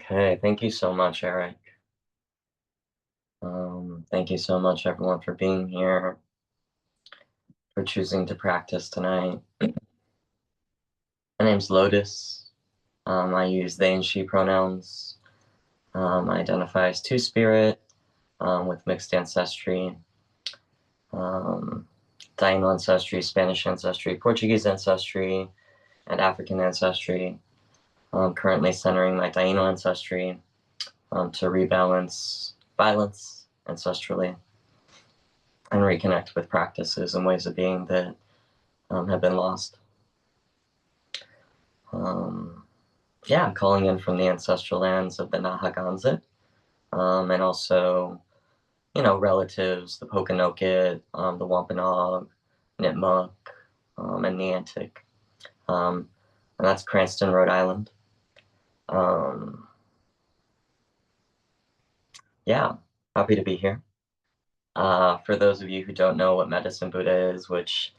Okay, thank you so much, Eric. Thank you so much, everyone, for being here, for choosing to practice tonight. My name's Lotus. I use they and she pronouns. I identify as two-spirit with mixed ancestry, um, Taino ancestry, Spanish ancestry, Portuguese ancestry, and African ancestry. I'm currently centering my Taino ancestry to rebalance violence ancestrally and reconnect with practices and ways of being that have been lost. Yeah, calling in from the ancestral lands of the Nahaganset, and also, relatives, the Pokanoket, the Wampanoag, Nipmuc, and Niantic. And that's Cranston, Rhode Island. Yeah, happy to be here. For those of you who don't know what Medicine Buddha is, which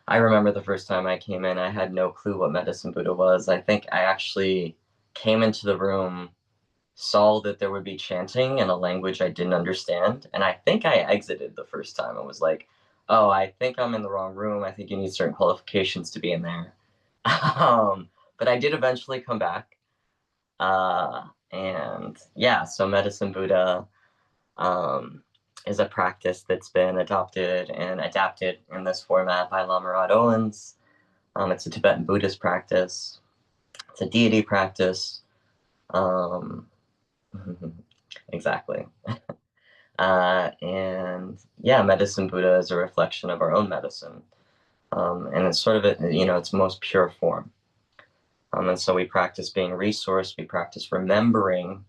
I remember the first time I came in, I had no clue what Medicine Buddha was. I think I actually came into the room, saw that there would be chanting in a language I didn't understand, and I think I exited the first time and was like, oh, I think I'm in the wrong room. I think you need certain qualifications to be in there. But I did eventually come back. And yeah, so Medicine Buddha um, is a practice that's been adopted and adapted in this format by Lama Rod. It's a Tibetan Buddhist practice. It's a deity practice. Um, exactly. And yeah, Medicine Buddha is a reflection of our own medicine. And it's sort of, its most pure form. And so we practice being resourced, we practice remembering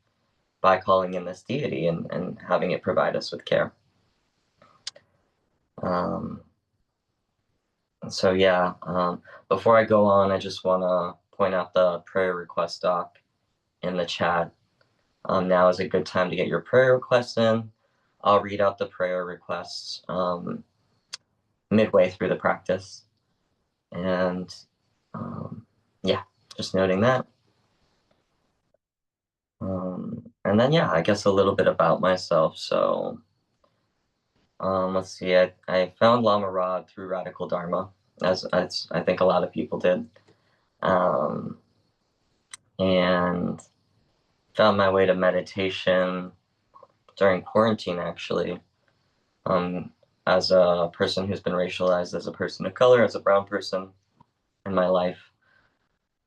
by calling in this deity and having it provide us with care. Um, so yeah, before I go on, I just want to point out the prayer request doc in the chat. Now is a good time to get your prayer requests in. I'll read out the prayer requests midway through the practice. And yeah, just noting that. And then, yeah, I guess a little bit about myself. So let's see, I found Lama Rod through Radical Dharma, as I think a lot of people did. And found my way to meditation during quarantine, actually. As a person who's been racialized as a person of color, as a brown person in my life,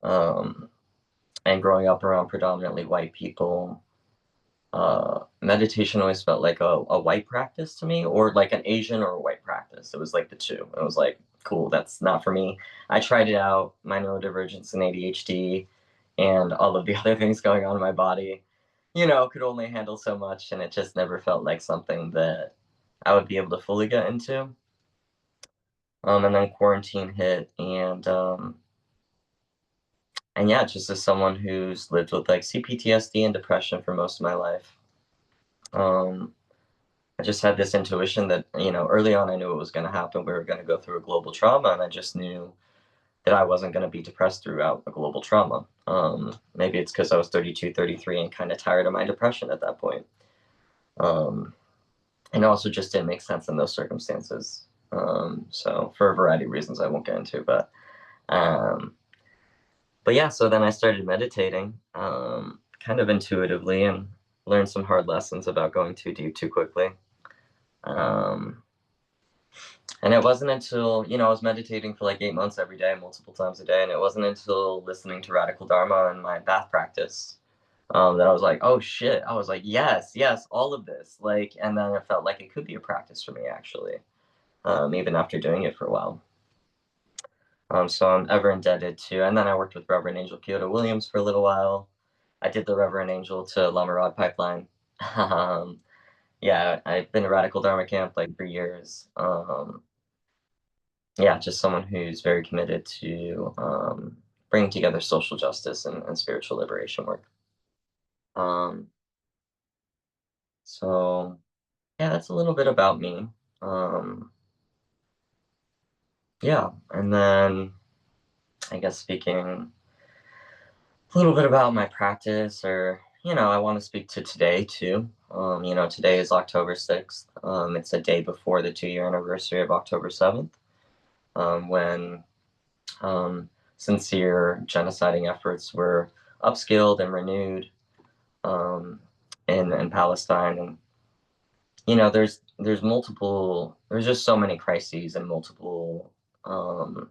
and growing up around predominantly white people, meditation always felt like a white practice to me, or like an Asian or a white practice. It was like the two. It was like, cool, that's not for me. I tried it out, my neurodivergence and ADHD, and all of the other things going on in my body, could only handle so much, and it just never felt like something that I would be able to fully get into. And then quarantine hit, and yeah, just as someone who's lived with like CPTSD and depression for most of my life, I just had this intuition that, early on I knew it was going to happen. We were going to go through a global trauma, and I just knew that I wasn't going to be depressed throughout a global trauma. Maybe it's because I was 32, 33 and kind of tired of my depression at that point. And also just didn't make sense in those circumstances. So for a variety of reasons I won't get into, but yeah, so then I started meditating, kind of intuitively, and learned some hard lessons about going too deep too quickly. Um, and it wasn't until, I was meditating for like 8 months every day, multiple times a day, and it wasn't until listening to Radical Dharma in my bath practice that I was like, oh shit. I was like, yes, yes, all of this. Like, and then it felt like it could be a practice for me, actually, even after doing it for a while. So I'm ever indebted to, and then I worked with Reverend Angel Kyoto Williams for a little while. I did the Reverend Angel to Lama Rod pipeline. Yeah, I've been to Radical Dharma camp like for years. Yeah, just someone who's very committed to bringing together social justice and spiritual liberation work. Um, so yeah, that's a little bit about me. Yeah, and then I guess speaking a little bit about my practice, or I want to speak to today too. Today is October 6th. It's a day before the 2 year anniversary of October 7th, when um, sincere genociding efforts were upskilled and renewed um, in Palestine. And, there's just so many crises and multiple, um,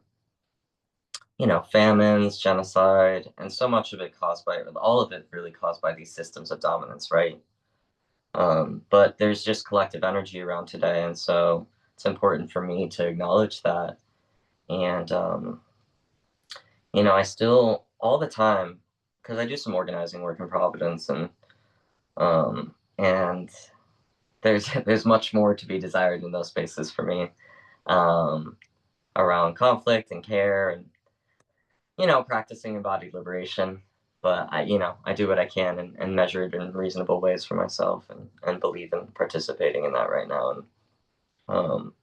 famines, genocide, and so much of it all of it really caused by these systems of dominance, right? But there's just collective energy around today, and so it's important for me to acknowledge that. And I still all the time, because I do some organizing work in Providence, and there's there's much more to be desired in those spaces for me, um, around conflict and care, and practicing embodied liberation. But I do what I can and measure it in reasonable ways for myself, and believe in participating in that right now. And um,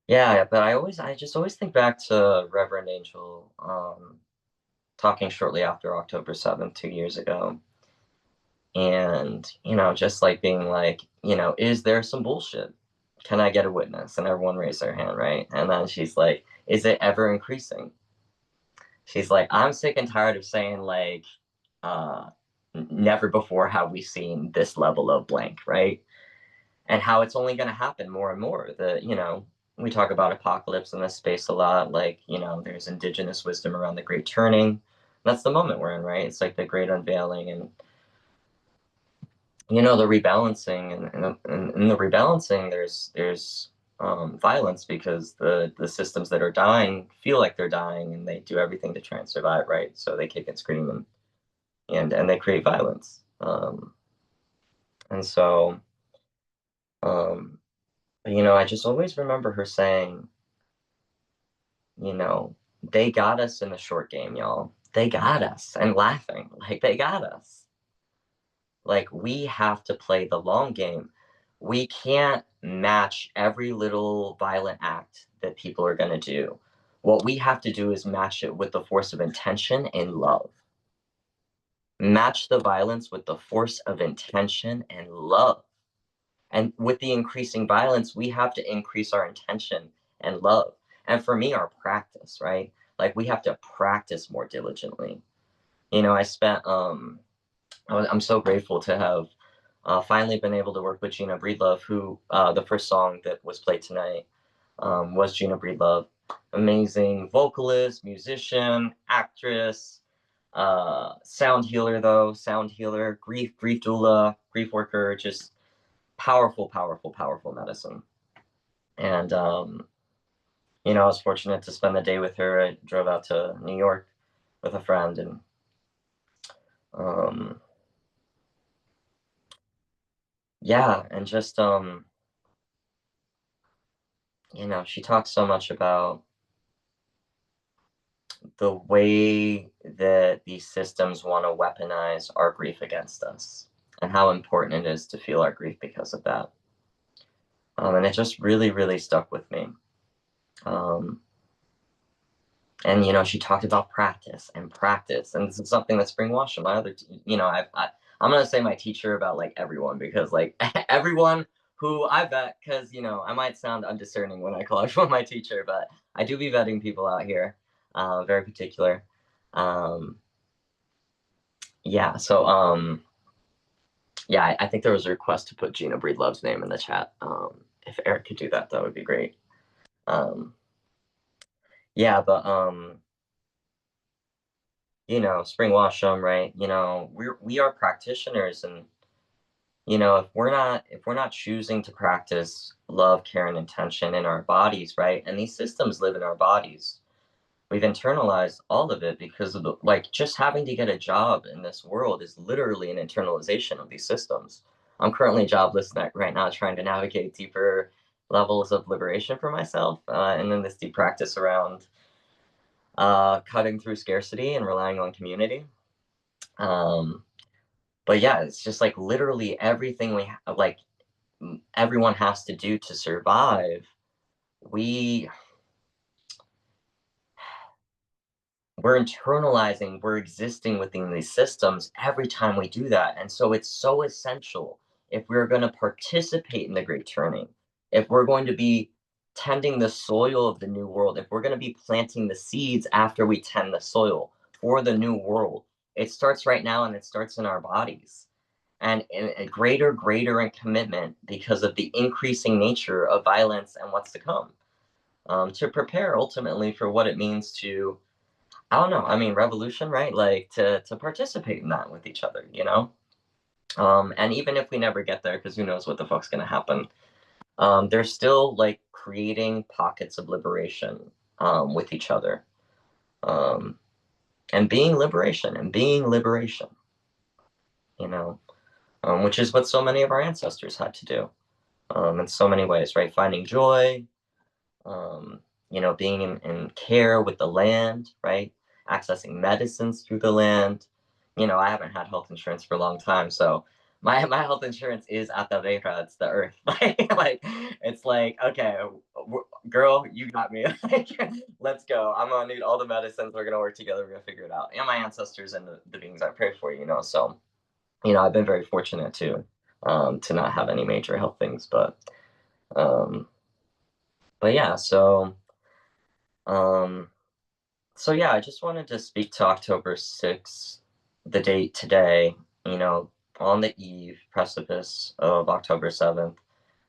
yeah, but I just always think back to Reverend Angel talking shortly after October 7th, 2 years ago. And, just like being like, is there some bullshit? Can I get a witness? And everyone raised their hand, right? And then she's like, is it ever increasing? She's like, I'm sick and tired of saying, like, uh, never before have we seen this level of blank, right? And how it's only going to happen more and more. We talk about apocalypse in this space a lot. Like, there's indigenous wisdom around the great turning. That's the moment we're in, right? It's like the great unveiling, and the rebalancing, and in the rebalancing, there's violence, because the systems that are dying feel like they're dying, and they do everything to try and survive, right? So they kick and scream, and they create violence. And so, um, I just always remember her saying, you know, they got us in the short game, y'all. They got us, and laughing like they got us. Like, we have to play the long game. We can't match every little violent act that people are going to do. What we have to do is match it with the force of intention and love. Match the violence with the force of intention and love. And with the increasing violence, we have to increase our intention and love. And for me, our practice, right? Like, we have to practice more diligently. I spent I'm so grateful to have finally been able to work with Gina Breedlove, who the first song that was played tonight was Gina Breedlove. Amazing vocalist, musician, actress, sound healer, grief doula, grief worker, just powerful, powerful, powerful medicine. And I was fortunate to spend the day with her. I drove out to New York with a friend, and um, yeah, and just she talks so much about the way that these systems want to weaponize our grief against us, and how important it is to feel our grief because of that. And it just really, really stuck with me. Um, and she talked about practice and practice, and this is something that's brainwashed in my other. I'm gonna say my teacher about like everyone, because like everyone who I vet, because I might sound undiscerning when I call everyone my teacher, but I do be vetting people out here, very particular. Um, yeah, so yeah, I think there was a request to put Gina Breedlove's name in the chat. If Eric could do that, that would be great. Um, yeah, but Spring Washam, right? We are practitioners, and if we're not choosing to practice love, care, and intention in our bodies, right? And these systems live in our bodies. We've internalized all of it, because of like, just having to get a job in this world is literally an internalization of these systems. I'm currently jobless right now, trying to navigate deeper levels of liberation for myself, and then this deep practice around cutting through scarcity and relying on community. Um, but yeah, it's just like literally everything like everyone has to do to survive. We we're internalizing, we're existing within these systems every time we do that. And so it's so essential if we're going to participate in the Great Turning, if we're going to be tending the soil of the new world, if we're going to be planting the seeds after we tend the soil for the new world, it starts right now and it starts in our bodies. And a greater in commitment because of the increasing nature of violence and what's to come, to prepare ultimately for what it means to, I don't know. I mean, revolution, right? Like to participate in that with each other, you know. And even if we never get there, because who knows what the fuck's gonna happen, they're still like creating pockets of liberation with each other, um, and being liberation, you know, which is what so many of our ancestors had to do, in so many ways, right? Finding joy, um, you know, being in care with the land, right? Accessing medicines through the land. You know, I haven't had health insurance for a long time, so my health insurance is Ataveja, it's the earth. Like it's like, okay, girl, you got me. Like, let's go. I'm gonna need all the medicines. We're gonna work together. We're gonna figure it out. And my ancestors and the beings I pray for, you know. So, you know, I've been very fortunate to not have any major health things, um, but yeah, um, so yeah, I just wanted to speak to October 6th, the date today, you know, on the eve, precipice of October 7th,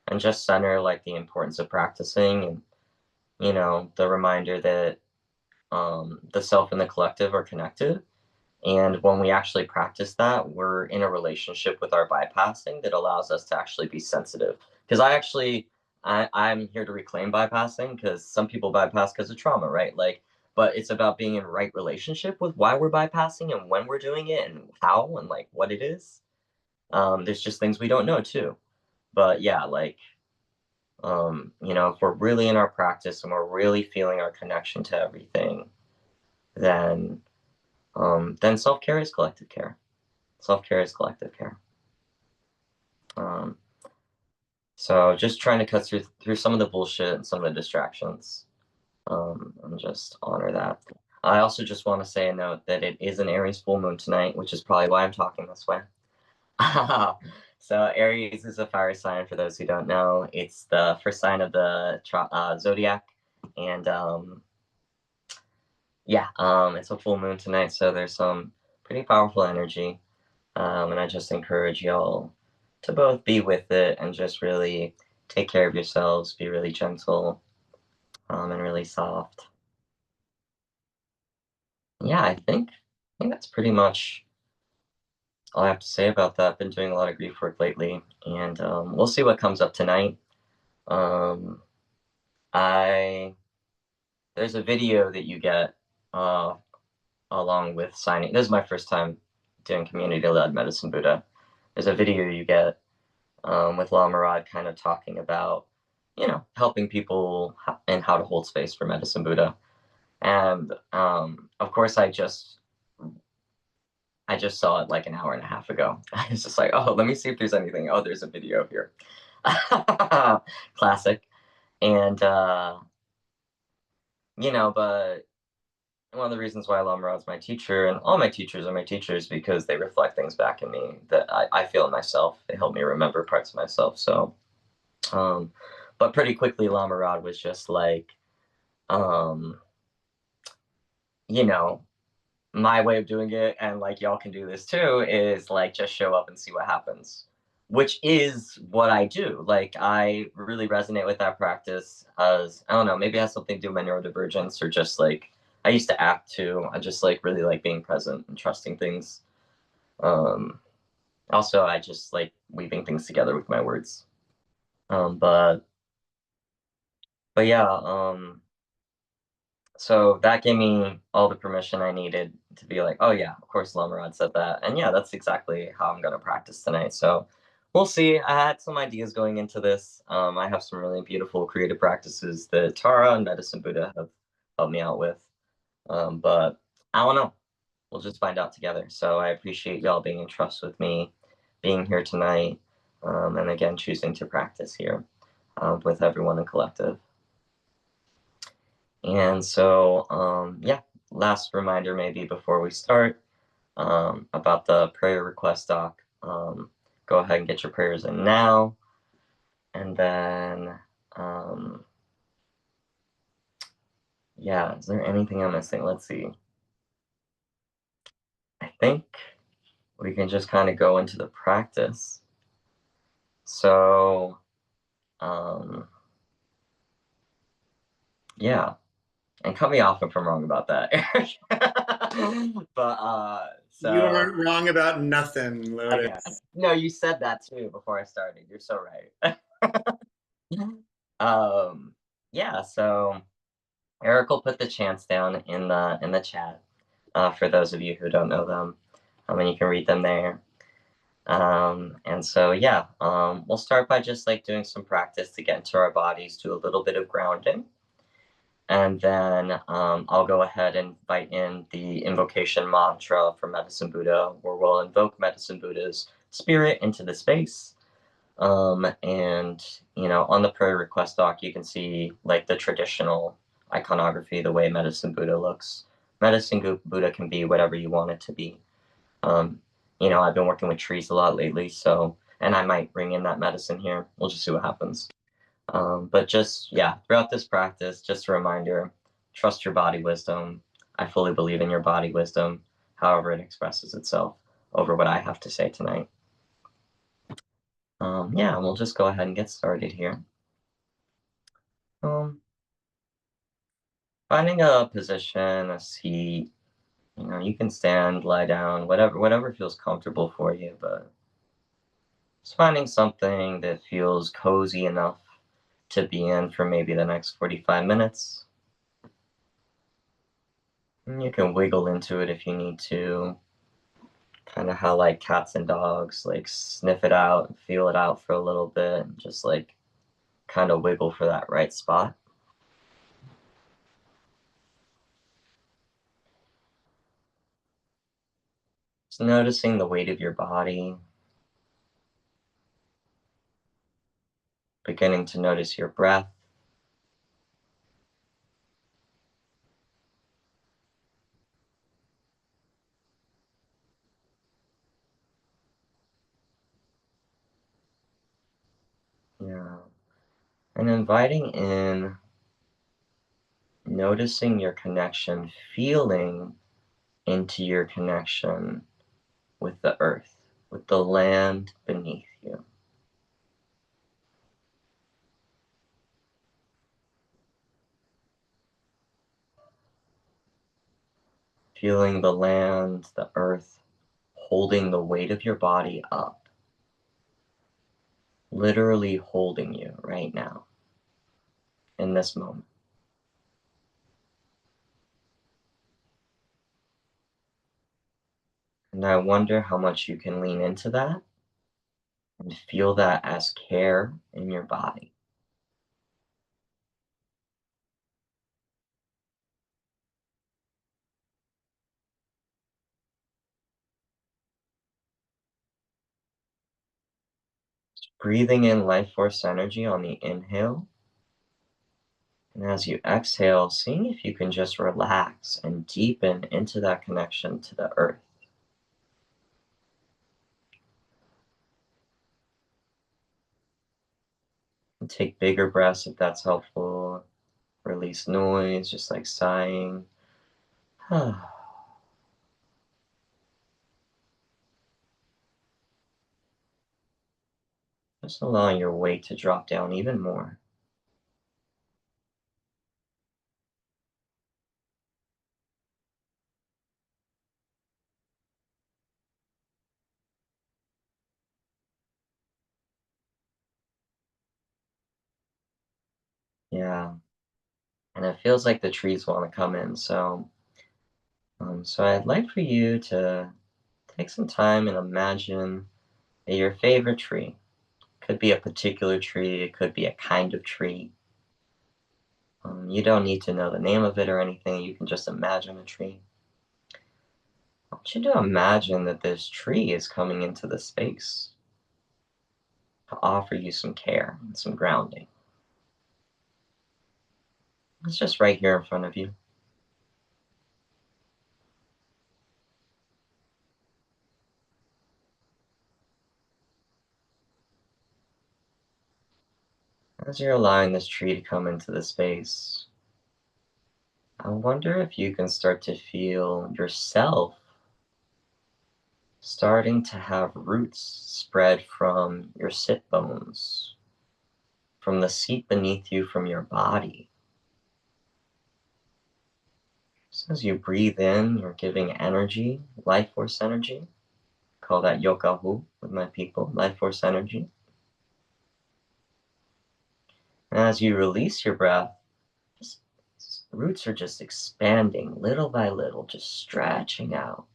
and just center like the importance of practicing and, you know, the reminder that the self and the collective are connected. And when we actually practice that, we're in a relationship with our bypassing that allows us to actually be sensitive. Because I'm here to reclaim bypassing because some people bypass because of trauma, right? Like, but it's about being in right relationship with why we're bypassing and when we're doing it and how and like what it is. There's just things we don't know too. But yeah, like, you know, if we're really in our practice and we're really feeling our connection to everything, then then self-care is collective care. Self-care is collective care. Um, so just trying to cut through some of the bullshit and some of the distractions, and just honor that. I also just want to say a note that it is an Aries full moon tonight, which is probably why I'm talking this way. So Aries is a fire sign. For those who don't know, it's the first sign of the zodiac, and yeah, it's a full moon tonight, so there's some pretty powerful energy. And I just encourage y'all to both be with it and just really take care of yourselves, be really gentle, and really soft. Yeah, I think that's pretty much all I have to say about that. I've been doing a lot of grief work lately, and we'll see what comes up tonight. Um, I There's a video that you get uh, along with signing. This is my first time doing community-led medicine Buddha. There's a video you get with Lama Rod kind of talking about, you know, helping people and how to hold space for medicine Buddha. And of course, I just saw it like an hour and a half ago. I was just like, oh, let me see if there's anything. Oh, there's a video here. Classic. And you know, but one of the reasons why Lama Rod's my teacher and all my teachers are my teachers because they reflect things back in me that I feel in myself. They help me remember parts of myself. So um, but pretty quickly, Lama Rod was just like, um, you know, my way of doing it, and like y'all can do this too, is like just show up and see what happens, which is what I do. Like I really resonate with that practice as I don't know, maybe it has something to do with my neurodivergence or just like I used to act too. I just like really like being present and trusting things. Um, Also, I just like weaving things together with my words. Um, but but yeah, so that gave me all the permission I needed to be like, oh yeah, of course Lama Rod said that. And yeah, that's exactly how I'm gonna practice tonight. So we'll see. I had some ideas going into this. I have some really beautiful creative practices that Tara and Medicine Buddha have helped me out with. But I don't know. We'll just find out together. So I appreciate y'all being in trust with me, being here tonight, and again choosing to practice here with everyone in collective. And so, yeah, last reminder maybe before we start about the prayer request doc. Go ahead and get your prayers in now. And then, yeah, is there anything I'm missing? Let's see. I think we can just kind of go into the practice. So, yeah, and cut me off if I'm wrong about that, Eric. But You so aren't wrong about nothing, Lotus. okay. No, you said that too before I started. You're so right. um, yeah. So Eric will put the chants down in the chat for those of you who don't know them. And you can read them there. And so yeah, we'll start by just like doing some practice to get into our bodies, do a little bit of grounding. And then I'll go ahead and invite in the invocation mantra for Medicine Buddha, where we'll invoke Medicine Buddha's spirit into the space. And, you know, on the prayer request doc, you can see like the traditional iconography, the way Medicine Buddha looks. Medicine Buddha can be whatever you want it to be. You know, I've been working with trees a lot lately, so, and I might bring in that medicine here. We'll just see what happens. But just, yeah, throughout this practice, just a reminder, trust your body wisdom. I fully believe in your body wisdom, however it expresses itself, over what I have to say tonight. Yeah, we'll just go ahead and get started here. Um, Finding a position, a seat, you know, you can stand, lie down, whatever feels comfortable for you, but just finding something that feels cozy enough to be in for maybe the next 45 minutes. And you can wiggle into it if you need to. Kind of how like cats and dogs, like sniff it out and feel it out for a little bit and just like kind of wiggle for that right spot. Just noticing the weight of your body, beginning to notice your breath. Yeah. And inviting in, noticing your connection, feeling into your connection with the earth, with the land beneath you. Feeling the land, the earth, holding the weight of your body up, literally holding you right now, in this moment. And I wonder how much you can lean into that and feel that as care in your body. Breathing in life force energy on the inhale. And as you exhale, seeing if you can just relax and deepen into that connection to the earth. And take bigger breaths if that's helpful. Release noise, just like sighing. Just allowing your weight to drop down even more. Yeah. And it feels like the trees want to come in. So I'd like for you to take some time and imagine that your favorite tree, could be a particular tree, it could be a kind of tree. You don't need to know the name of it or anything, you can just imagine a tree. I want you to imagine that this tree is coming into the space to offer you some care and some grounding. It's just right here in front of you. As you're allowing this tree to come into the space, I wonder if you can start to feel yourself starting to have roots spread from your sit bones, from the seat beneath you, from your body. So as you breathe in, you're giving energy, life force energy. Call that yokahu with my people, life force energy. And as you release your breath, just, roots are just expanding little by little, just stretching out.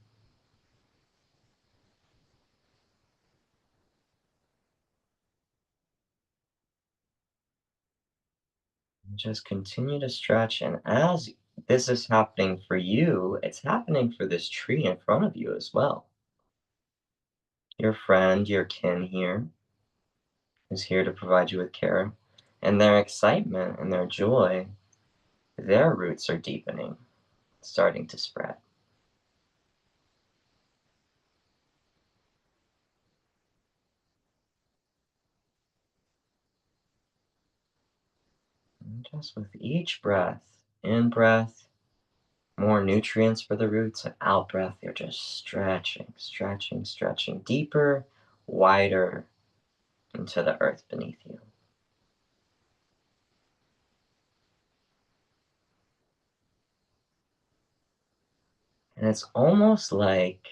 Just continue to stretch. And as this is happening for you, it's happening for this tree in front of you as well. Your friend, your kin here, is here to provide you with care. And their excitement and their joy, their roots are deepening, starting to spread. And just with each breath, in breath, more nutrients for the roots, and out breath, you're just stretching, stretching, stretching deeper, wider into the earth beneath you. And it's almost like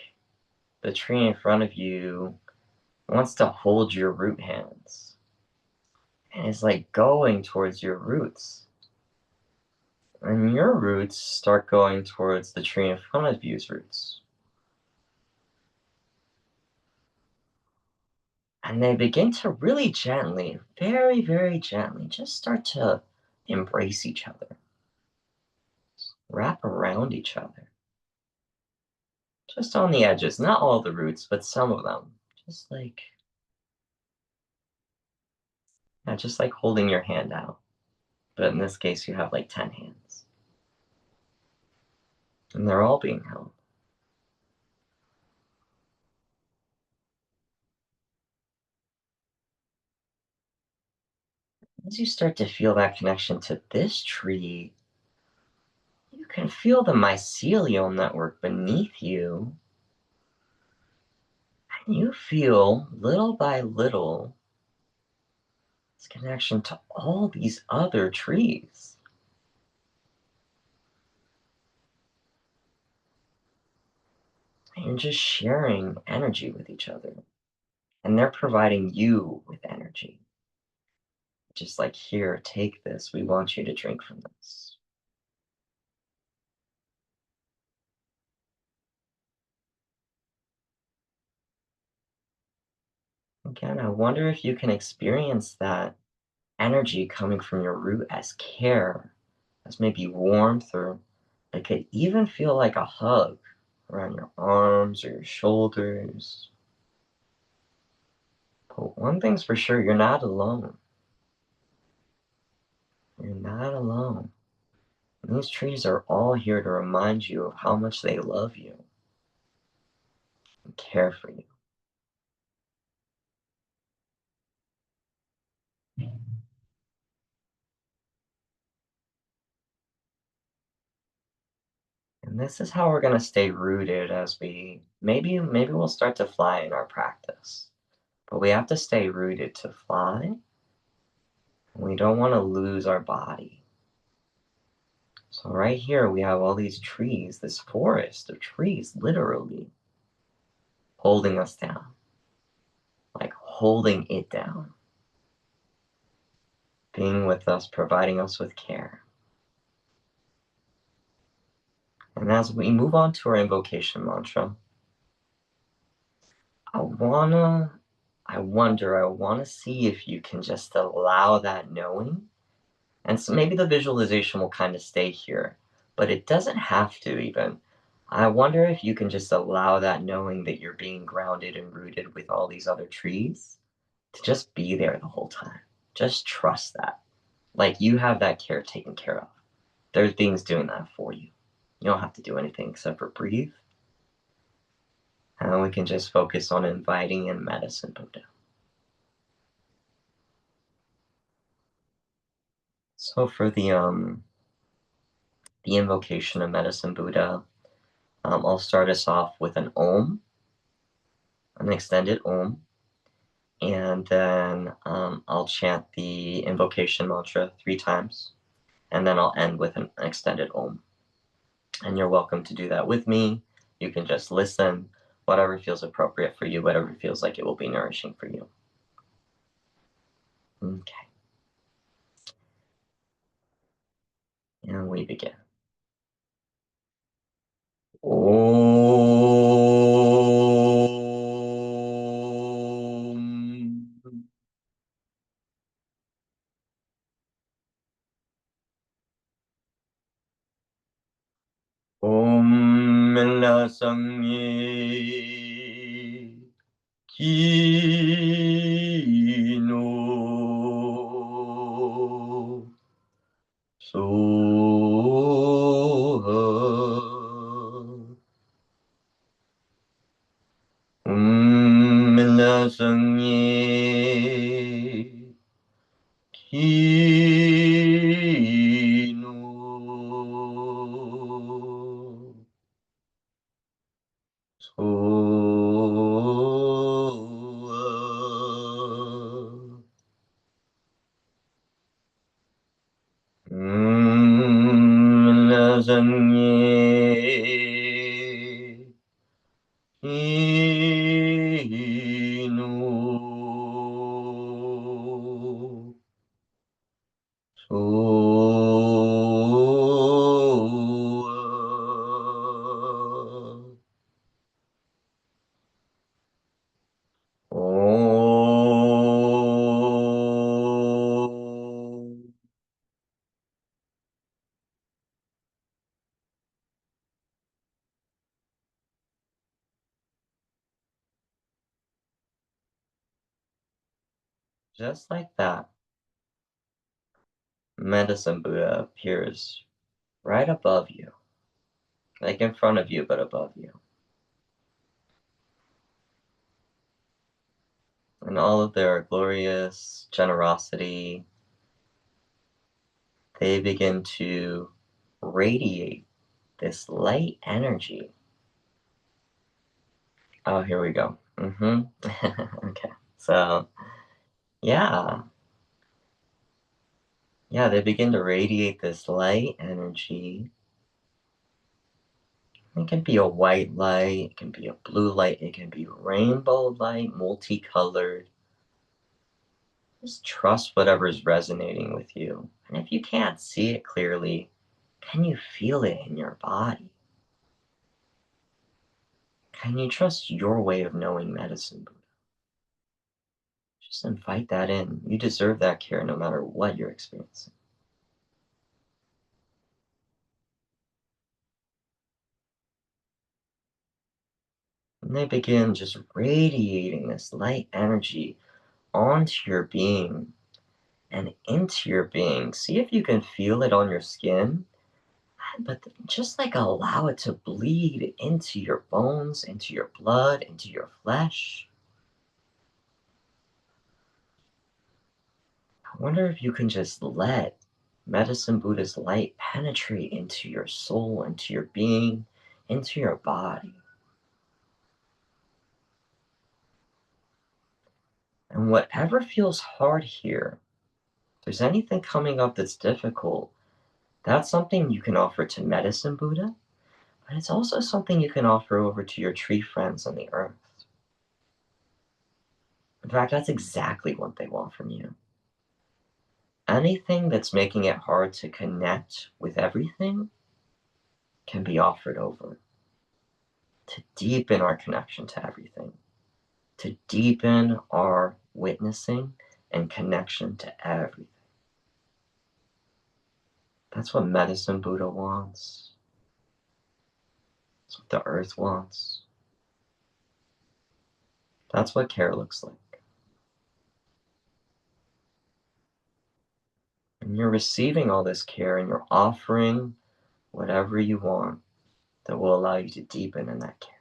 the tree in front of you wants to hold your root hands. And it's like going towards your roots. And your roots start going towards the tree in front of you's roots. And they begin to really gently, very, very gently, just start to embrace each other, wrap around each other. Just on the edges, not all the roots, but some of them. Just like, yeah, just like holding your hand out. But in this case, you have like 10 hands. And they're all being held. As you start to feel that connection to this tree, you can feel the mycelial network beneath you. And you feel little by little this connection to all these other trees. And you're just sharing energy with each other. And they're providing you with energy. Just like, here, take this. We want you to drink from this. Again, I wonder if you can experience that energy coming from your root as care, as maybe warmth, or it could even feel like a hug around your arms or your shoulders. But one thing's for sure, you're not alone. You're not alone. And these trees are all here to remind you of how much they love you and care for you. And this is how we're going to stay rooted as we maybe we'll start to fly in our practice. But we have to stay rooted to fly. And we don't want to lose our body. So right here we have all these trees, this forest of trees literally holding us down. Like holding it down. Being with us, providing us with care. And as we move on to our invocation mantra, I wanna I wonder, I want to see if you can just allow that knowing. And so maybe the visualization will kind of stay here, but it doesn't have to even. I wonder if you can just allow that knowing that you're being grounded and rooted with all these other trees to just be there the whole time. Just trust that. Like you have that care taken care of. There's things doing that for you. You don't have to do anything except for breathe. And then we can just focus on inviting in medicine Buddha. So for the invocation of Medicine Buddha, I'll start us off with an Om, an extended Om, and then I'll chant the invocation mantra 3 times, and then I'll end with an extended Om. And you're welcome to do that with me. You can just listen, whatever feels appropriate for you, whatever feels like it will be nourishing for you. Okay, and we begin. Om. Om Mela Sangye Kino Soha Om Mela Sangye Kino Soha Lasagne Inu Soa Om. Just like that, Medicine Buddha appears right above you, like in front of you, but above you. And all of their glorious generosity, they begin to radiate this light energy. Oh, here we go. Okay. So, yeah. Yeah, they begin to radiate this light energy. It can be a white light, it can be a blue light, it can be rainbow light, multicolored. Just trust whatever's resonating with you. And if you can't see it clearly, can you feel it in your body? Can you trust your way of knowing medicine, Buddha? Just invite that in. You deserve that care no matter what you're experiencing. And they begin just radiating this light energy onto your being and into your being. See if you can feel it on your skin, but just like allow it to bleed into your bones, into your blood, into your flesh. I wonder if you can just let Medicine Buddha's light penetrate into your soul, into your being, into your body. And whatever feels hard here, if there's anything coming up that's difficult, that's something you can offer to Medicine Buddha, but it's also something you can offer over to your tree friends on the earth. In fact, that's exactly what they want from you. Anything that's making it hard to connect with everything can be offered over to deepen our connection to everything, to deepen our witnessing and connection to everything. That's what Medicine Buddha wants. That's what the earth wants. That's what care looks like. And you're receiving all this care and you're offering whatever you want that will allow you to deepen in that care.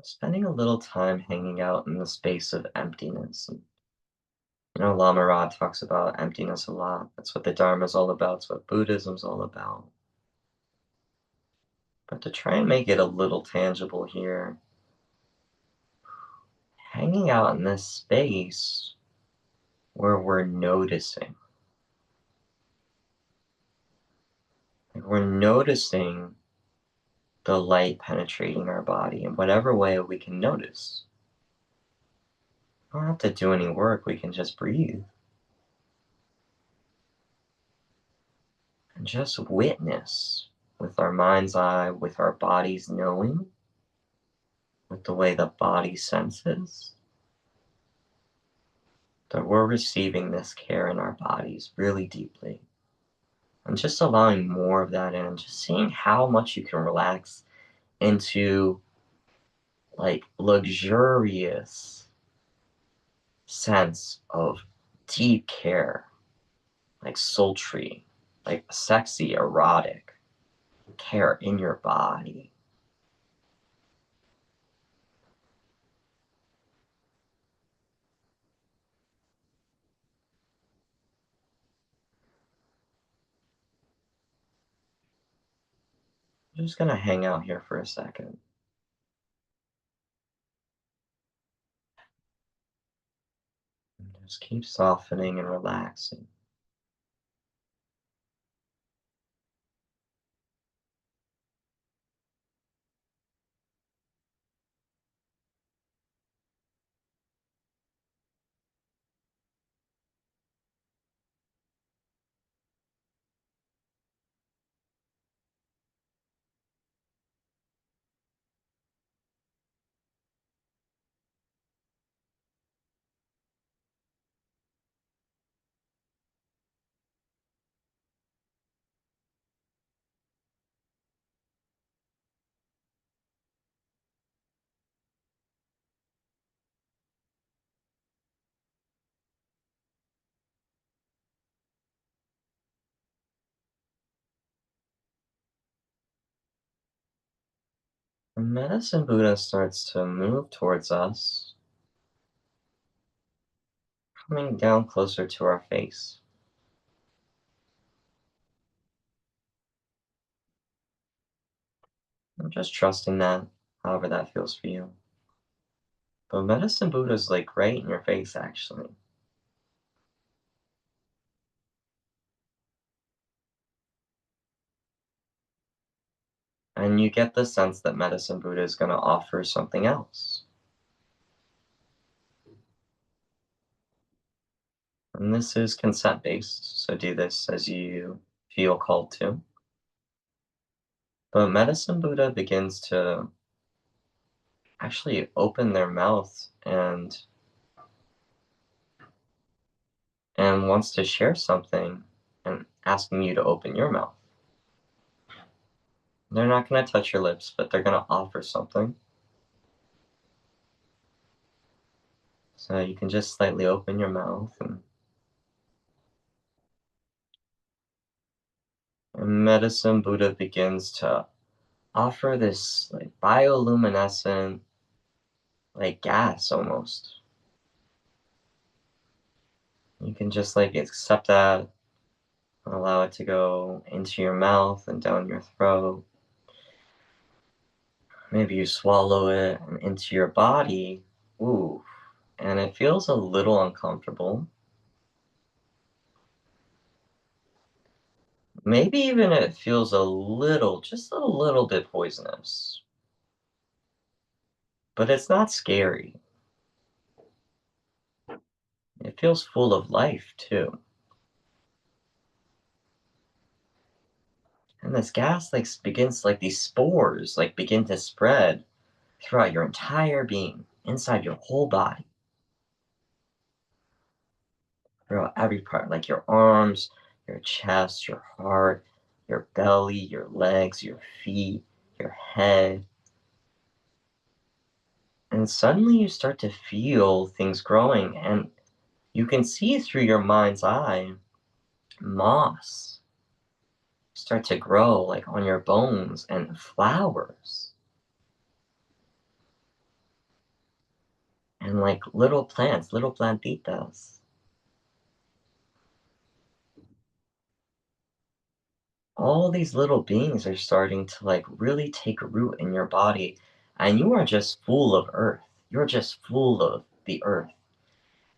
Spending a little time hanging out in the space of emptiness. And, Lama Rod talks about emptiness a lot. That's what the Dharma is all about. It's what Buddhism's all about. But to try and make it a little tangible here, hanging out in this space where we're noticing. Like we're noticing the light penetrating our body in whatever way we can notice. We don't have to do any work, we can just breathe. And just witness with our mind's eye, with our body's knowing, with the way the body senses, that we're receiving this care in our bodies really deeply. And just allowing more of that in, just seeing how much you can relax into like luxurious sense of deep care, like sultry, like sexy, erotic care in your body. I'm just gonna hang out here for a second. And just keep softening and relaxing. When Medicine Buddha starts to move towards us, coming down closer to our face. I'm just trusting that, however that feels for you. But Medicine Buddha's like right in your face, actually. And you get the sense that Medicine Buddha is going to offer something else. And this is consent based, so do this as you feel called to. But Medicine Buddha begins to actually open their mouth and wants to share something and asking you to open your mouth. They're not going to touch your lips, but they're going to offer something. So you can just slightly open your mouth and Medicine Buddha begins to offer this like bioluminescent like gas almost. You can just like accept that and allow it to go into your mouth and down your throat. Maybe you swallow it and into your body. Ooh, and it feels a little uncomfortable. Maybe even it feels a little, just a little bit poisonous. But it's not scary. It feels full of life too. And this gas like begins like these spores like begin to spread throughout your entire being, inside your whole body, throughout every part, like your arms, your chest, your heart, your belly, your legs, your feet, your head. And suddenly you start to feel things growing, and you can see through your mind's eye moss start to grow like on your bones and flowers. and like little plants, little plantitas. All these little beings are starting to like really take root in your body, and you are just full of earth. You're just full of the earth.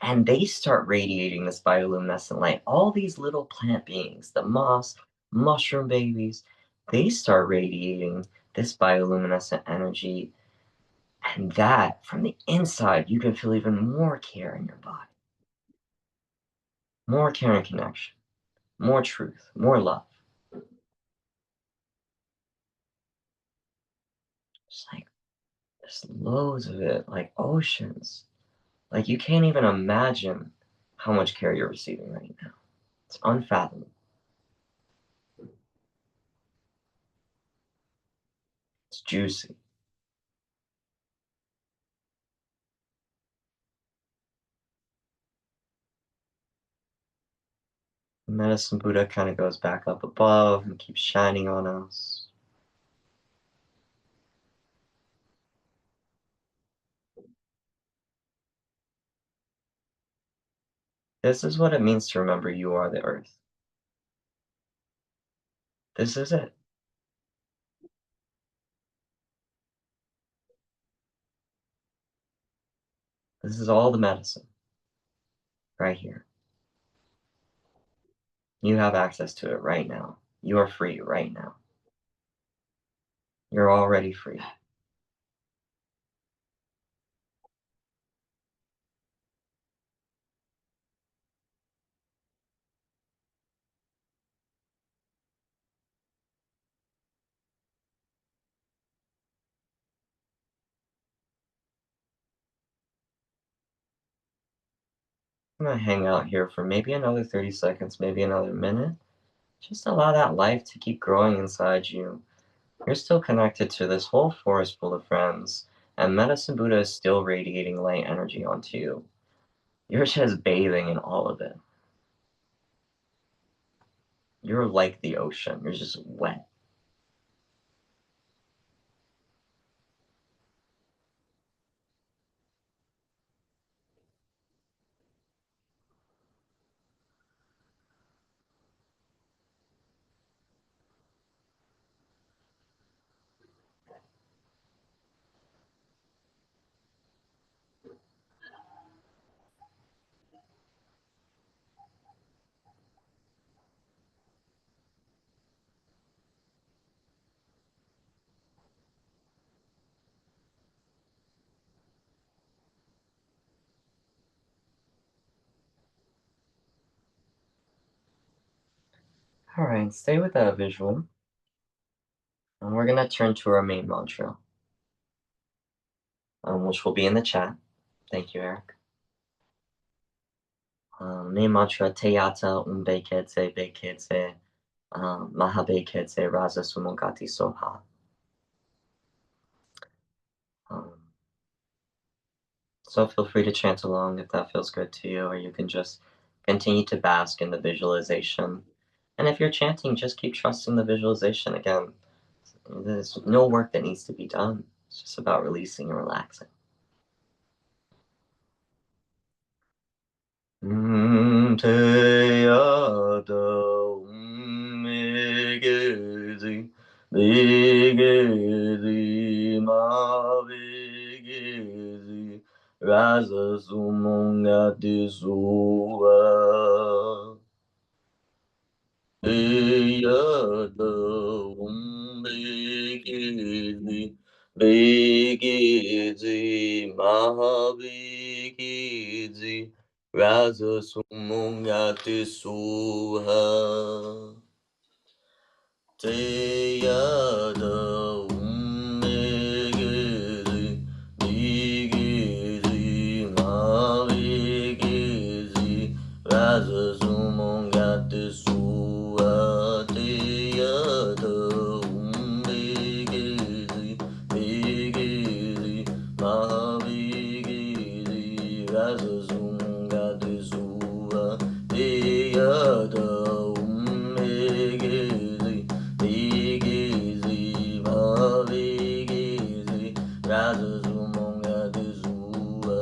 And they start radiating this bioluminescent light. All these little plant beings, the moss, mushroom babies, they start radiating this bioluminescent energy. And that, from the inside, you can feel even more care in your body, more care and connection, more truth, more love. Just like there's loads of it, like oceans. Like you can't even imagine how much care you're receiving right now. It's unfathomable. It's juicy. Medicine Buddha kind of goes back up above and keeps shining on us. This is what it means to remember you are the earth. This is it. This is all the medicine right here. You have access to it right now. You are free right now. You're already free. I'm gonna hang out here for maybe another 30 seconds, maybe another minute. Just allow that life to keep growing inside you. You're still connected to this whole forest full of friends, and Medicine Buddha is still radiating light energy onto you. You're just bathing in all of it. You're like the ocean. You're just wet. All right, stay with that visual, and we're gonna turn to our main mantra, which will be in the chat. Thank you, Eric. Main mantra: Teyata umbeketse beketse mahabeketse raza sumogati soha. Um, so feel free to chant along if that feels good to you, or you can just continue to bask in the visualization. And if you're chanting, just keep trusting the visualization. Again, there's no work that needs to be done. It's just about releasing and relaxing. Te ado megezi, begezi, ma begezi, raza sumonga disua. Te ado megezi, begezi, ma begezi, raza sumungati suha. Te yada ummegezi, digezi, mavegezi, raza sumungati suha. Te yada ummegezi, digezi, mavegezi, raza sumungati suha. Te yada ummegezi, digezi, mavegezi, raza sumungati suha.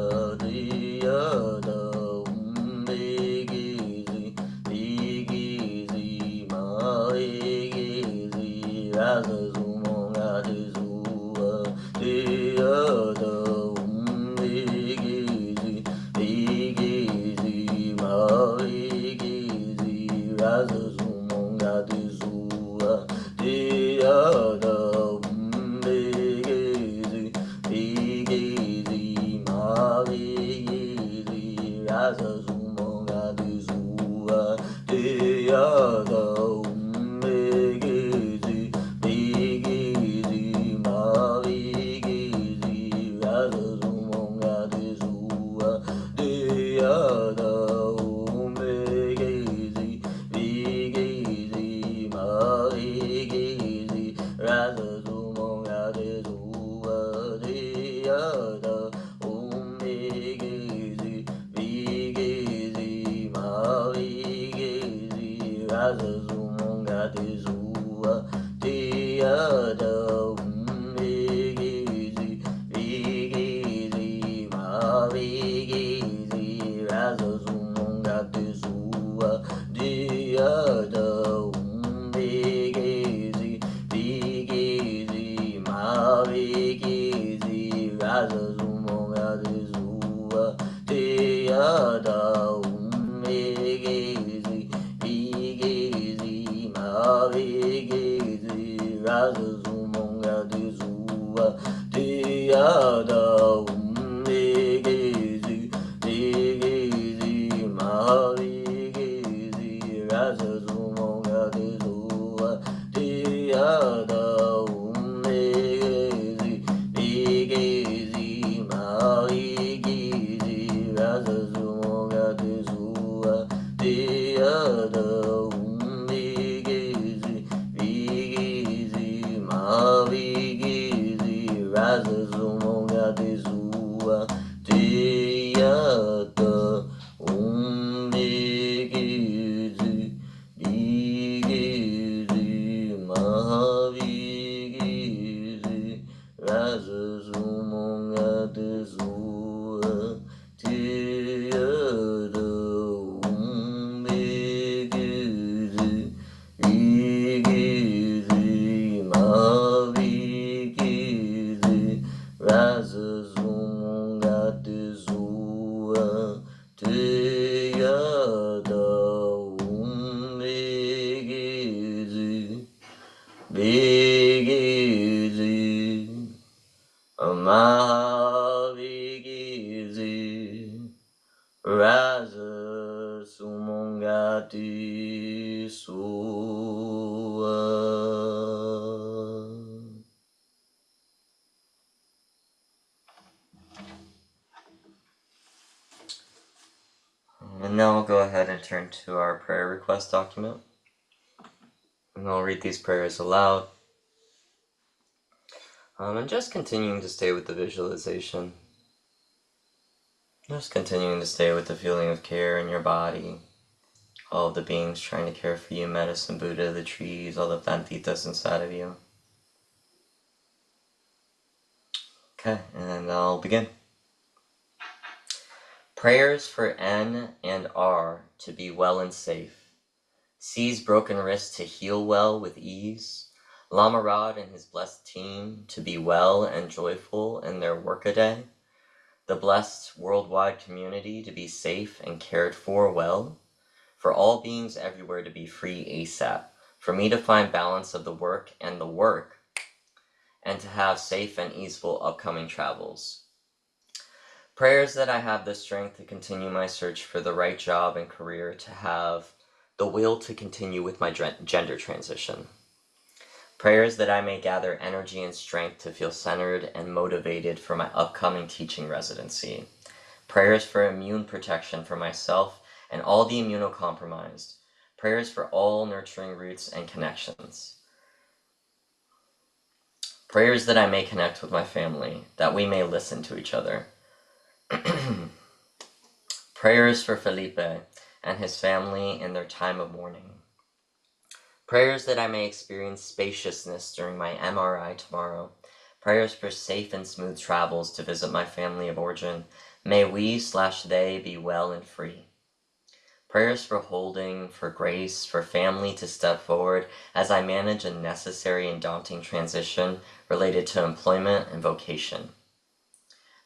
And now we'll go ahead and turn to our prayer request document. And I'll read these prayers aloud. And just continuing to stay with the visualization. Just continuing to stay with the feeling of care in your body. All of the beings trying to care for you, Medicine Buddha, the trees, all the plantitas inside of you. Okay, and I'll begin. Prayers for N and R to be well and safe. C's broken wrist to heal well with ease. Lama Rod and his blessed team to be well and joyful in their workaday. The blessed worldwide community to be safe and cared for well. For all beings everywhere to be free ASAP. For me to find balance of the work, and to have safe and easeful upcoming travels. Prayers that I have the strength to continue my search for the right job and career, to have the will to continue with my gender transition. Prayers that I may gather energy and strength to feel centered and motivated for my upcoming teaching residency. Prayers for immune protection for myself and all the immunocompromised. Prayers for all nurturing roots and connections. Prayers that I may connect with my family, that we may listen to each other. Prayers for Felipe and his family in their time of mourning. Prayers that I may experience spaciousness during my MRI tomorrow. Prayers for safe and smooth travels to visit my family of origin. May we/they be well and free. Prayers for holding, for grace, for family to step forward as I manage a necessary and daunting transition related to employment and vocation.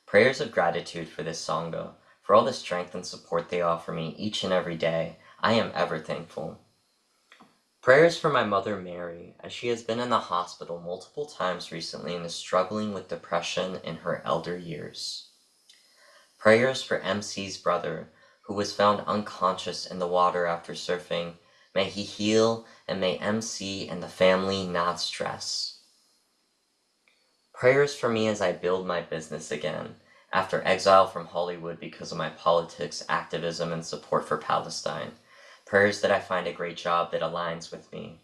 Prayers of gratitude for this Sangha, for all the strength and support they offer me each and every day. I am ever thankful. Prayers for my mother Mary, as she has been in the hospital multiple times recently and is struggling with depression in her elder years. Prayers for MC's brother, who was found unconscious in the water after surfing. May he heal, and may MC and the family not stress. Prayers for me as I build my business again, after exile from Hollywood because of my politics, activism, and support for Palestine. Prayers that I find a great job that aligns with me.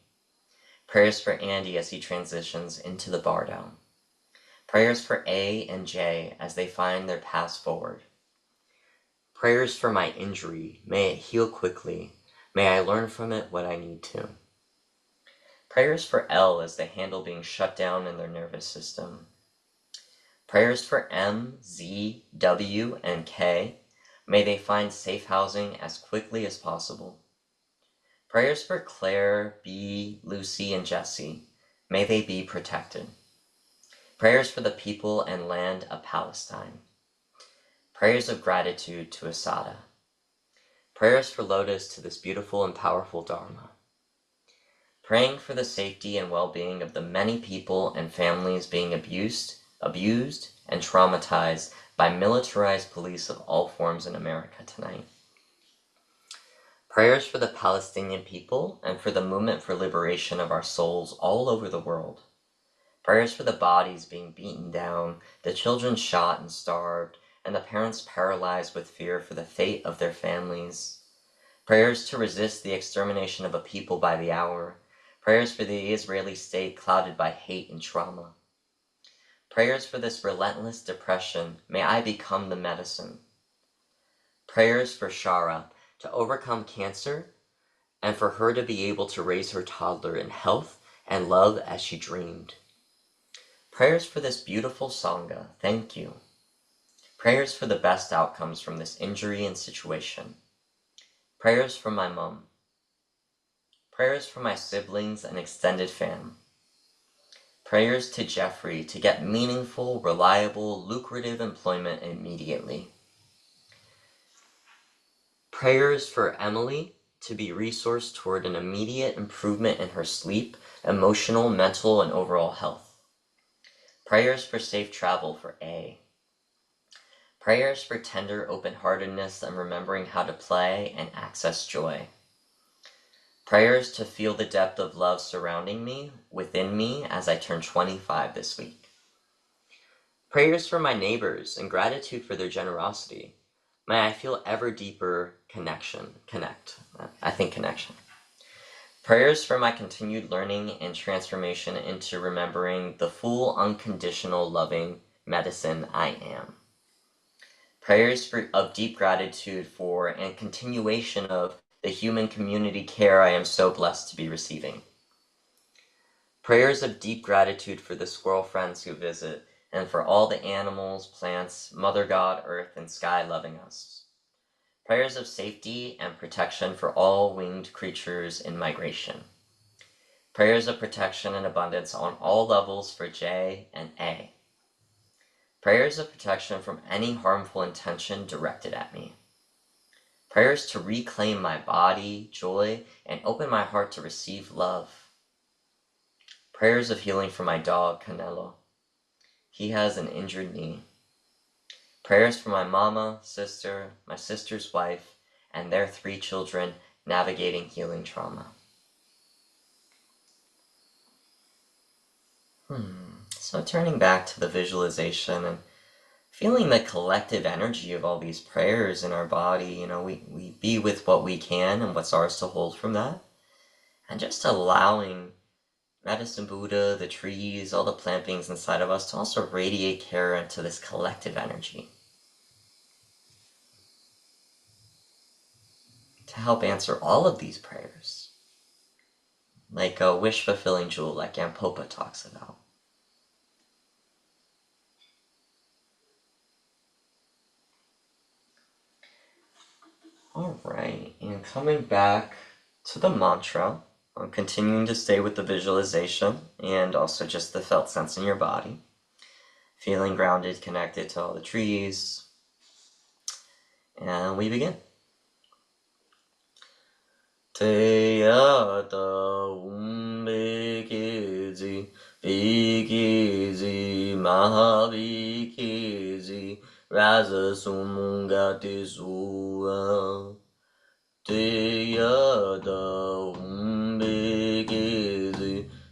Prayers for Andy as he transitions into the bar down. Prayers for A and J as they find their paths forward. Prayers for my injury. May it heal quickly. May I learn from it what I need to. Prayers for L as they handle being shut down in their nervous system. Prayers for M, Z, W, and K. May they find safe housing as quickly as possible. Prayers for Claire, B, Lucy, and Jesse. May they be protected. Prayers for the people and land of Palestine. Prayers of gratitude to Asada. Prayers for Lotus to this beautiful and powerful Dharma. Praying for the safety and well-being of the many people and families being abused, and traumatized by militarized police of all forms in America tonight. Prayers for the Palestinian people and for the movement for liberation of our souls all over the world. Prayers for the bodies being beaten down, the children shot and starved, and the parents paralyzed with fear for the fate of their families. Prayers to resist the extermination of a people by the hour. Prayers for the Israeli state clouded by hate and trauma. Prayers for this relentless depression. May I become the medicine. Prayers for Shara to overcome cancer and for her to be able to raise her toddler in health and love as she dreamed. Prayers for this beautiful Sangha. Thank you. Prayers for the best outcomes from this injury and situation. Prayers for my mom. Prayers for my siblings and extended fam. Prayers to Jeffrey to get meaningful, reliable, lucrative employment immediately. Prayers for Emily to be resourced toward an immediate improvement in her sleep, emotional, mental, and overall health. Prayers for safe travel for A. Prayers for tender open-heartedness and remembering how to play and access joy. Prayers to feel the depth of love surrounding me, within me, as I turn 25 this week. Prayers for my neighbors and gratitude for their generosity. May I feel ever deeper connection. Prayers for my continued learning and transformation into remembering the full, unconditional, loving medicine I am. Prayers of deep gratitude for and continuation of the human community care I am so blessed to be receiving. Prayers of deep gratitude for the squirrel friends who visit, and for all the animals, plants, Mother God, Earth, and Sky loving us. Prayers of safety and protection for all winged creatures in migration. Prayers of protection and abundance on all levels for J and A. Prayers of protection from any harmful intention directed at me. Prayers to reclaim my body, joy, and open my heart to receive love. Prayers of healing for my dog, Canelo. He has an injured knee. Prayers for my mama, sister, my sister's wife, and their 3 children navigating healing trauma. So turning back to the visualization and feeling the collective energy of all these prayers in our body, we be with what we can and what's ours to hold from that. And just allowing Medicine Buddha, the trees, all the plant beings inside of us to also radiate care into this collective energy. To help answer all of these prayers. Like a wish-fulfilling jewel like Gampopa talks about. Alright, and coming back to the mantra, I'm continuing to stay with the visualization and also just the felt sense in your body. Feeling grounded, connected to all the trees. And we begin. Te Yata Umbekezi Vikezi Mahavikezi Raza Sumungati Sua Teyada Umbekezi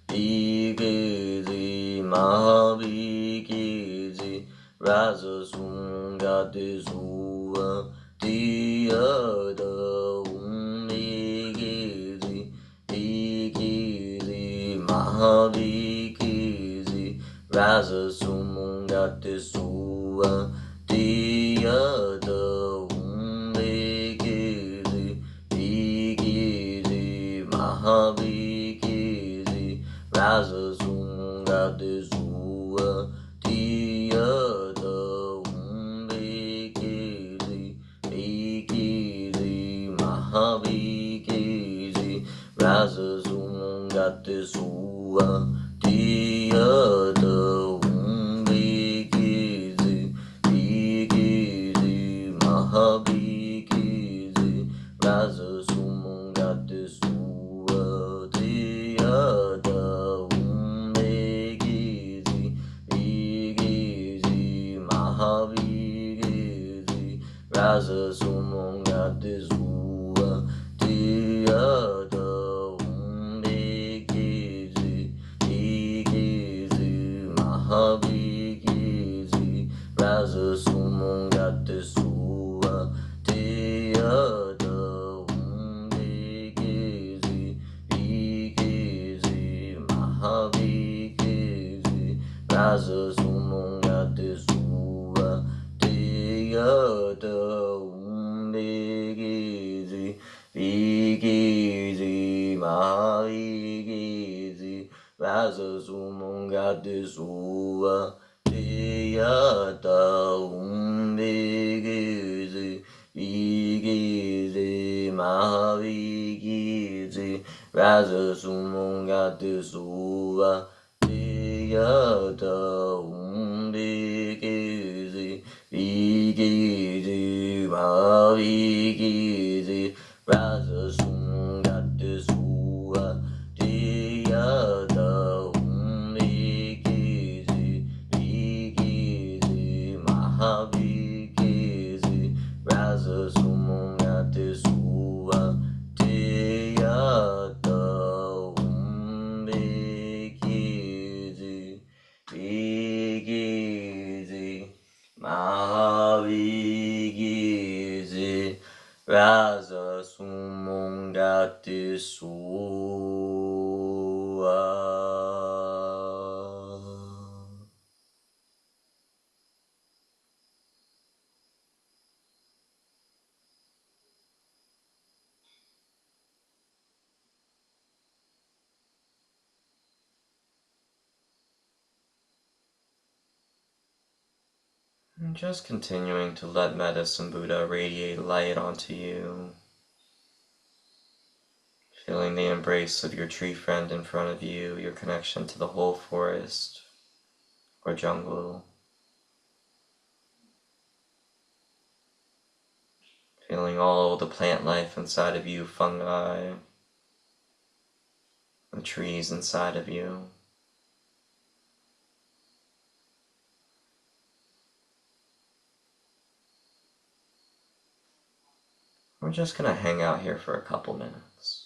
Vikezi Mahavikezi Raza Sumungati Sua Teyada Umbekezi Vikezi Mahavikezi Raza Sumungati Sua Teyada Umbekezi Vikezi Mahavikezi Raza Sumungati Sua Teyada Umbekezi Vikezi Mahavikezi Raza Sumungati Sua Teyada Umbekezi Vikezi Mahavikezi Raza Sumungati Sua Teyada Umbekezi Vikezi Mahavikezi Raza Sumungati Sua Teyada Umbekezi Vikezi Mahavikezi Raza Sumungati Sua Teyada Umbekezi Vikezi Mahavikezi Raza Sumungati Sua Teyada Umbekezi Vikezi Mahavikezi Raza Sumungati Sua Teyada Umbekezi Vikezi Mahavikezi Raza Sumungati Sua Teyada Umbekezi Vikezi Mahavikezi Raza Sumungati Sua Teyada Umbekezi Vikezi Mahavikezi Raza Sumungati Sua Teyada Umbekezi Vikezi Mahavikezi Raza Sumungati Sua. And just continuing to let Medicine Buddha radiate light onto you. Feeling the embrace of your tree friend in front of you, your connection to the whole forest or jungle. Feeling all the plant life inside of you, fungi, the trees inside of you. We're just gonna hang out here for a couple minutes.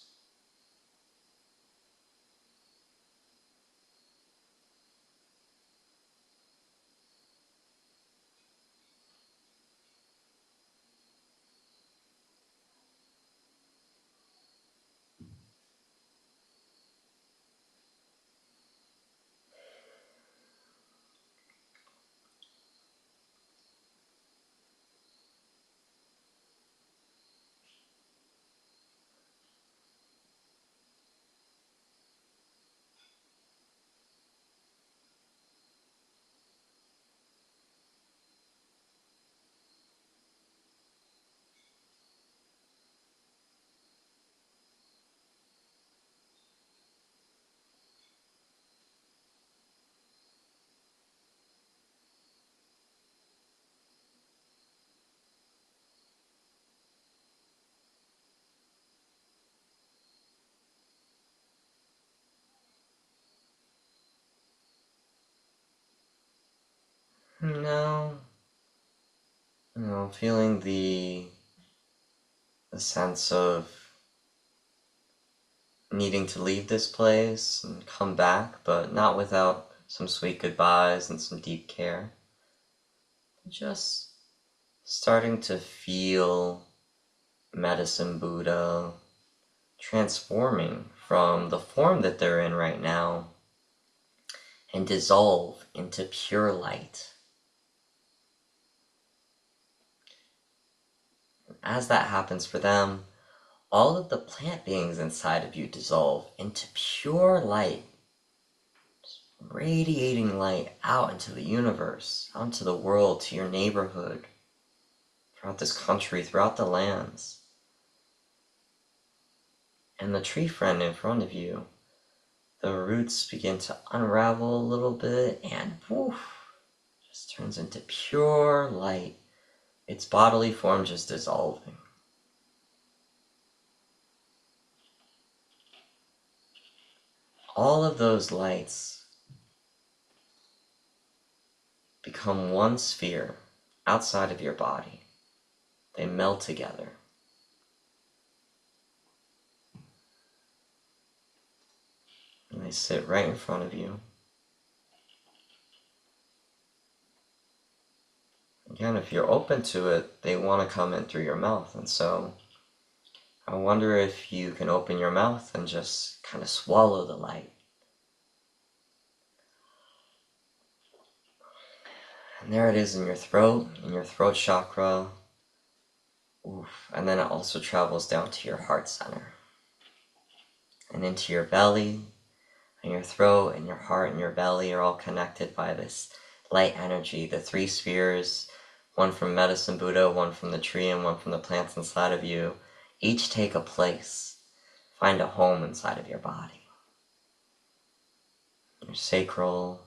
Now, feeling the sense of needing to leave this place and come back, but not without some sweet goodbyes and some deep care. Just starting to feel Medicine Buddha transforming from the form that they're in right now and dissolve into pure light. As that happens for them, all of the plant beings inside of you dissolve into pure light, radiating light out into the universe, out into the world, to your neighborhood, throughout this country, throughout the lands. And the tree friend in front of you, the roots begin to unravel a little bit and woof, just turns into pure light, its bodily form just dissolving. All of those lights become one sphere outside of your body. They meld together. And they sit right in front of you. Again, if you're open to it, they want to come in through your mouth. And so I wonder if you can open your mouth and just kind of swallow the light. And there it is in your throat chakra. Oof. And then it also travels down to your heart center. And into your belly, and your throat, and your heart, and your belly are all connected by this light energy. The three spheres, one from Medicine Buddha, one from the tree, and one from the plants inside of you, each take a place, find a home inside of your body. Your sacral,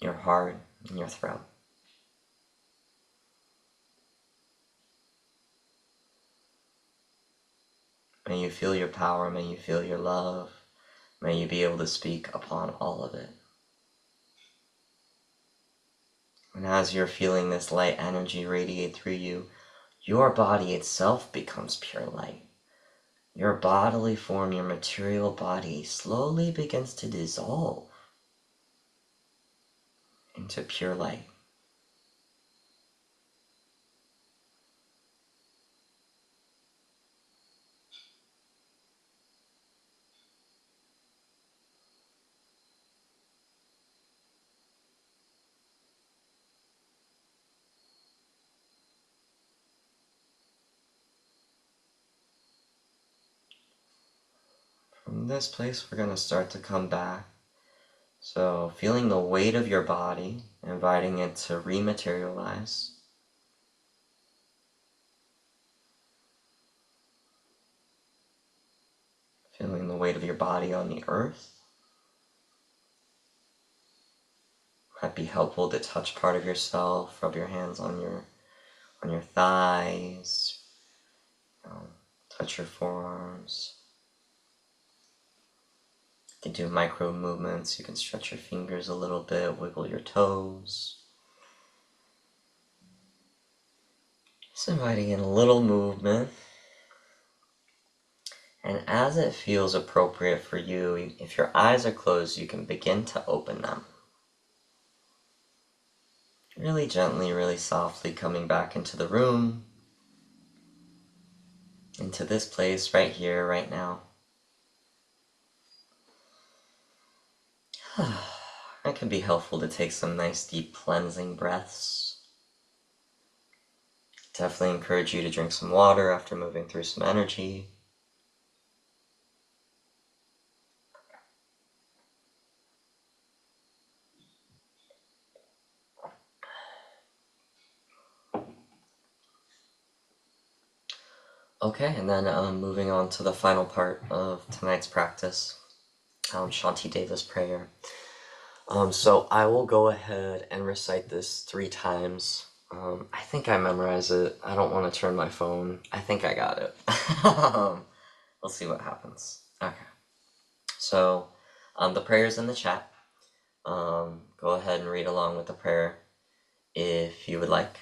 your heart, and your throat. May you feel your power, may you feel your love, may you be able to speak upon all of it. And as you're feeling this light energy radiate through you, your body itself becomes pure light. Your bodily form, your material body, slowly begins to dissolve into pure light. From this place, we're going to start to come back. So, feeling the weight of your body, inviting it to rematerialize. Feeling the weight of your body on the earth. Might be helpful to touch part of yourself, rub your hands on your thighs, touch your forearms. You can do micro movements, you can stretch your fingers a little bit, wiggle your toes. Just inviting in a little movement. And as it feels appropriate for you, if your eyes are closed, you can begin to open them. Really gently, really softly coming back into the room, into this place right here, right now. It can be helpful to take some nice deep cleansing breaths. Definitely encourage you to drink some water after moving through some energy. Okay, and then moving on to the final part of tonight's practice, Shanti Deva's prayer. So I will go ahead and recite this 3 times. I think I memorized it. I don't want to turn my phone. I think I got it. We'll see what happens. Okay. So the prayer's in the chat. Go ahead and read along with the prayer. if you would like.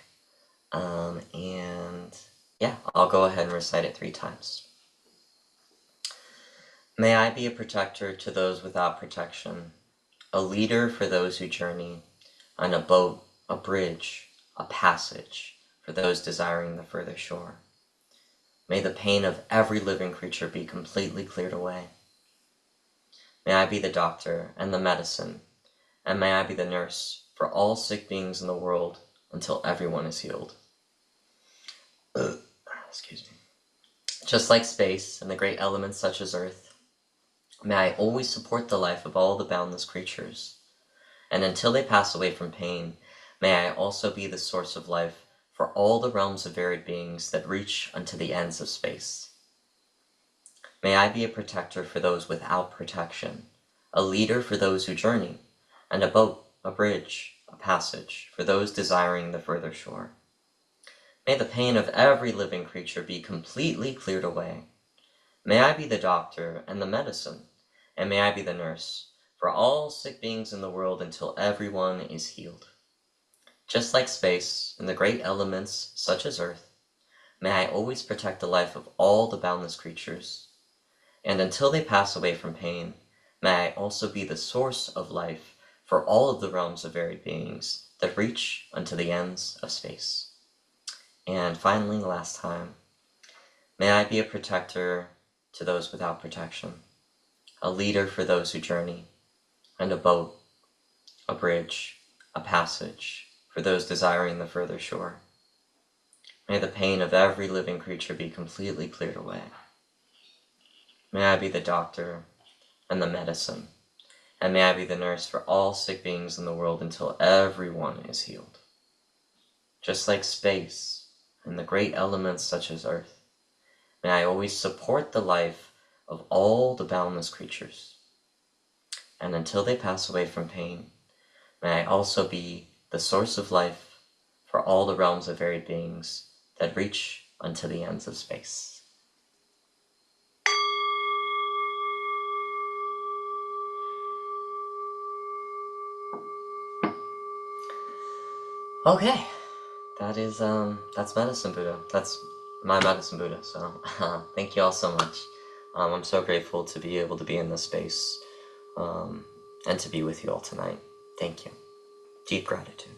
And yeah, I'll go ahead and recite it 3 times. May I be a protector to those without protection, a leader for those who journey, on a boat, a bridge, a passage for those desiring the further shore. May the pain of every living creature be completely cleared away. May I be the doctor and the medicine, and may I be the nurse for all sick beings in the world until everyone is healed. Excuse me. Just like space and the great elements such as earth, may I always support the life of all the boundless creatures, and until they pass away from pain, may I also be the source of life for all the realms of varied beings that reach unto the ends of space. May I be a protector for those without protection, a leader for those who journey, and a boat, a bridge, a passage for those desiring the further shore. May the pain of every living creature be completely cleared away. May I be the doctor and the medicine, and may I be the nurse for all sick beings in the world until everyone is healed. Just like space and the great elements such as earth, may I always protect the life of all the boundless creatures, and until they pass away from pain, may I also be the source of life for all of the realms of varied beings that reach unto the ends of space. And finally, last time, may I be a protector to those without protection, a leader for those who journey, and a boat, a bridge, a passage for those desiring the further shore. May the pain of every living creature be completely cleared away. May I be the doctor and the medicine, and may I be the nurse for all sick beings in the world until everyone is healed. Just like space and the great elements such as earth, may I always support the life of all the boundless creatures, and until they pass away from pain, may I also be the source of life for all the realms of varied beings that reach unto the ends of space. Okay, that's Medicine Buddha. That's my Medicine Buddha, so thank you all so much. I'm so grateful to be able to be in this space, and to be with you all tonight. Thank you. Deep gratitude.